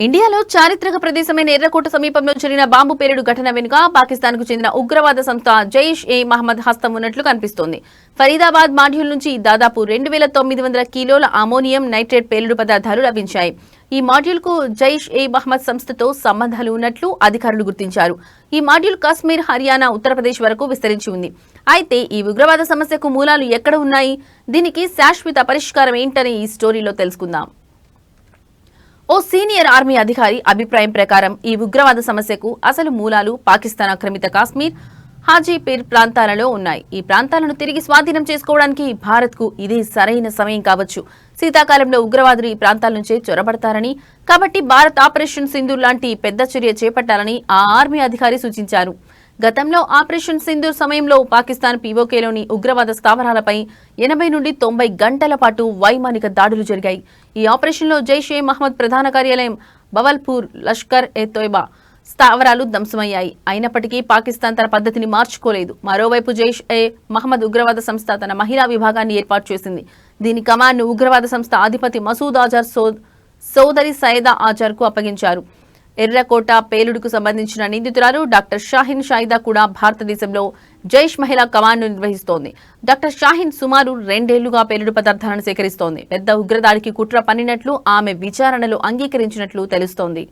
ఇండియాలో చారిత్రక ప్రదేశమైన ఎర్రకోట సమీపంలో జరిగిన బాంబు పేలుడు ఘటన వెనుక పాకిస్తాన్కు చెందిన ఉగ్రవాద సంస్థ జైష్ ఏ మహమ్మద్ హస్తం ఉన్నట్లు కనిపిస్తోంది. ఫరీదాబాద్ మాడ్యూల్ నుంచి దాదాపు 2900 కిలోల అమోనియం నైట్రేట్ పేలుడు పదార్థాలు లభించాయి. ఈ మాడ్యూల్కు జైష్ ఏ మహమ్మద్ సంస్థతో సంబంధాలు ఉన్నట్లు అధికారులు గుర్తించారు. ఈ మాడ్యూల్ కాశ్మీర్, హర్యానా, ఉత్తరప్రదేశ్ వరకు విస్తరించి ఉంది. అయితే ఈ ఉగ్రవాద సమస్యకు మూలాలు ఎక్కడ ఉన్నాయి? దీనికి శాశ్వత పరిష్కారం ఏంటని ఈ స్టోరీలో తెలుసుకుందాం. ఓ సీనియర్ ఆర్మీ అధికారి అభిప్రాయం ప్రకారం ఈ ఉగ్రవాద సమస్యకు అసలు మూలాలు పాకిస్తాన్ ఆక్రమిత కాశ్మీర్, హాజీపీర్ ప్రాంతాలలో ఉన్నాయి. ఈ ప్రాంతాలను తిరిగి స్వాధీనం చేసుకోవడానికి భారత్కు ఇదే సరైన సమయం కావచ్చు. శీతాకాలంలో ఉగ్రవాదులు ఈ ప్రాంతాల నుంచే చొరబడతారని, కాబట్టి భారత్ ఆపరేషన్ సింధూర్ లాంటి పెద్ద చర్య చేపట్టాలని ఆ ఆర్మీ అధికారి సూచించారు. గతంలో ఆపరేషన్ సింధూర్ సమయంలో పాకిస్తాన్ పీఓకేలోని ఉగ్రవాద స్థావరాలపై 80 నుండి 90 గంటల పాటు వైమానిక దాడులు జరిగాయి. ఈ ఆపరేషన్లో జైష్ ఏ మహమ్మద్ ప్రధాన కార్యాలయం, బవల్పూర్, లష్కర్ ఏ తోయిబా స్థావరాలు ధ్వంసమయ్యాయి. అయినప్పటికీ పాకిస్తాన్ తన పద్ధతిని మార్చుకోలేదు. మరోవైపు జైష్ ఏ మహమ్మద్ ఉగ్రవాద సంస్థ తన మహిళా విభాగాన్ని ఏర్పాటు చేసింది. దీని కమాండ్ను ఉగ్రవాద సంస్థ అధిపతి మసూద్ అజర్ సోదరి సైదా అజర్ కు అప్పగించారు. ఎర్రకోట పేలుడుకు సంబంధించిన నిందితురాలు డాక్టర్ షాహిన్ షాయిదా కూడా భారతదేశంలో జైష్ మహిళా కమాండ్ను నిర్వహిస్తోంది. డాక్టర్ షాహిన్ సుమారు 2 ఏళ్లుగా పేలుడు పదార్థాలను సేకరిస్తోంది. పెద్ద ఉగ్రదాడికి కుట్ర పన్నినట్లు ఆమె విచారణలో అంగీకరించినట్లు తెలుస్తోంది.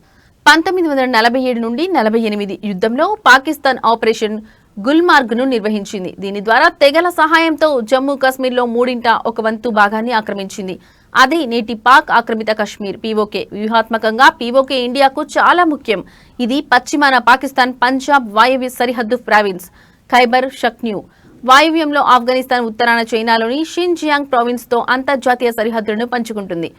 1947 నుండి 48 యుద్ధంలో పాకిస్తాన్ ఆపరేషన్ గుల్మార్గ్ ను నిర్వహించింది. దీని ద్వారా తెగల సహాయంతో జమ్మూ కాశ్మీర్లో 1/3 భాగాన్ని ఆక్రమించింది. అదే నేటి పాక్ ఆక్రమిత కశ్మీర్. పీఓకే వ్యూహాత్మకంగా పీఓకే ఇండియాకు చాలా ముఖ్యం. ఇది పశ్చిమాన పాకిస్తాన్ పంజాబ్ వాయవ్య సరిహద్దు ప్రావిన్స్ ఖైబర్ షక్న్యూ, వాయువ్యంలో ఆఫ్ఘనిస్తాన్, ఉత్తరాన చైనాలోని షిన్జియాంగ్ ప్రావిన్స్ తో అంతర్జాతీయ సరిహద్దులను పంచుకుంటుంది.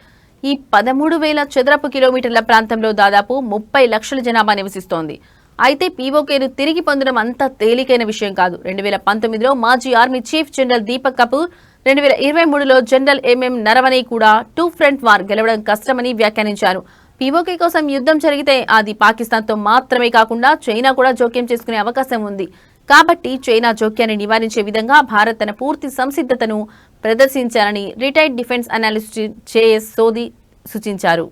ఈ 13,000 చదరపు కిలోమీటర్ల ప్రాంతంలో దాదాపు 30 లక్షల జనాభా నివసిస్తోంది. అయితే పీఓకేను తిరిగి పొందడం అంత తేలికైన విషయం కాదు. 2019లో మాజీ army chief general Deepak Kapoor, 2023లో జనరల్ ఎంఎం నరవణే కూడా 2 ఫ్రంట్ వార్ గెలవడం కష్టమని వ్యాఖ్యానించారు. పీఓకే కోసం యుద్ధం జరిగితే అది పాకిస్తాన్తో మాత్రమే కాకుండా చైనా కూడా జోక్యం చేసుకునే అవకాశం ఉంది. కాబట్టి చైనా జోక్యాన్ని నివారించే విధంగా భారత్ తన పూర్తి సంసిద్ధతను ప్రదర్శించాలని రిటైర్డ్ డిఫెన్స్ అనలిస్ట్ జేఎస్ సోది సూచించారు.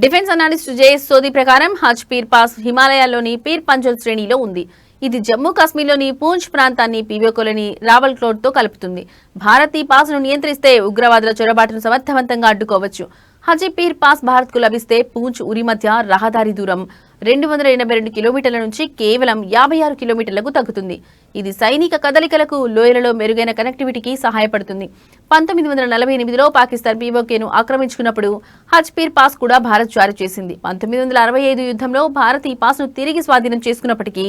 డిఫెన్స్ అనలిస్ట్ జేఎస్ సోది ప్రకారం హాజ్పీర్ పాస్ హిమాలయాల్లోని పీర్ పంజల్ శ్రేణిలో ఉంది. ఇది జమ్మూ కాశ్మీర్లోని పూంచ్ ప్రాంతాన్ని పీఓకేలోని రావల్కోట్ తో కలుపుతుంది. భారత్ ఈ పాస్ ను నియంత్రిస్తే ఉగ్రవాదుల చొరబాటును సమర్థవంతంగా అడ్డుకోవచ్చు. హాజీపీర్ పాస్ భారత్ కు లభిస్తే పూంచ్ ఉరి మధ్య రహదారి దూరం 282 కిలోమీటర్ల నుంచి కేవలం 56 కిలోమీటర్లకు తగ్గుతుంది. ఇది సైనిక కదలికలకు, లోయలలో మెరుగైన కనెక్టివిటీకి సహాయపడుతుంది. 1948లో పాకిస్తాన్ పీఓకేను ఆక్రమించుకున్నప్పుడు హాజ్పీర్ పాస్ కూడా భారత్ జారీ చేసింది. 1965 యుద్ధంలో భారత్ ఈ పాస్ ను తిరిగి స్వాధీనం చేసుకున్నప్పటికీ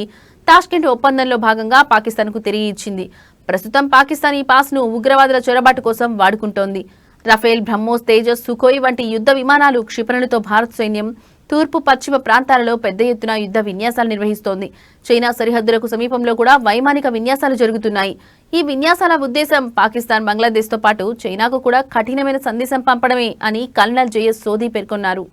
తాష్కెంట్ ఒప్పందంలో భాగంగా పాకిస్తాన్ కు తిరిగి ఇచ్చింది. ప్రస్తుతం పాకిస్తాన్ ఈ పాస్ ను ఉగ్రవాదుల చొరబాటు కోసం వాడుకుంటోంది. రఫేల్, బ్రహ్మోస్, తేజస్, సుఖోయ్ వంటి యుద్ధ విమానాలు, క్షిపణులతో భారత సైన్యం తూర్పు, పశ్చిమ ప్రాంతాలలో పెద్ద ఎత్తున యుద్ధ విన్యాసాలు నిర్వహిస్తోంది. చైనా సరిహద్దులకు సమీపంలో కూడా వైమానిక విన్యాసాలు జరుగుతున్నాయి. ఈ విన్యాసాల ఉద్దేశం పాకిస్తాన్, బంగ్లాదేశ్ తో పాటు చైనాకు కూడా కఠినమైన సందేశం పంపడమే అని కల్నల్ జేఎస్ సోది పేర్కొన్నారు.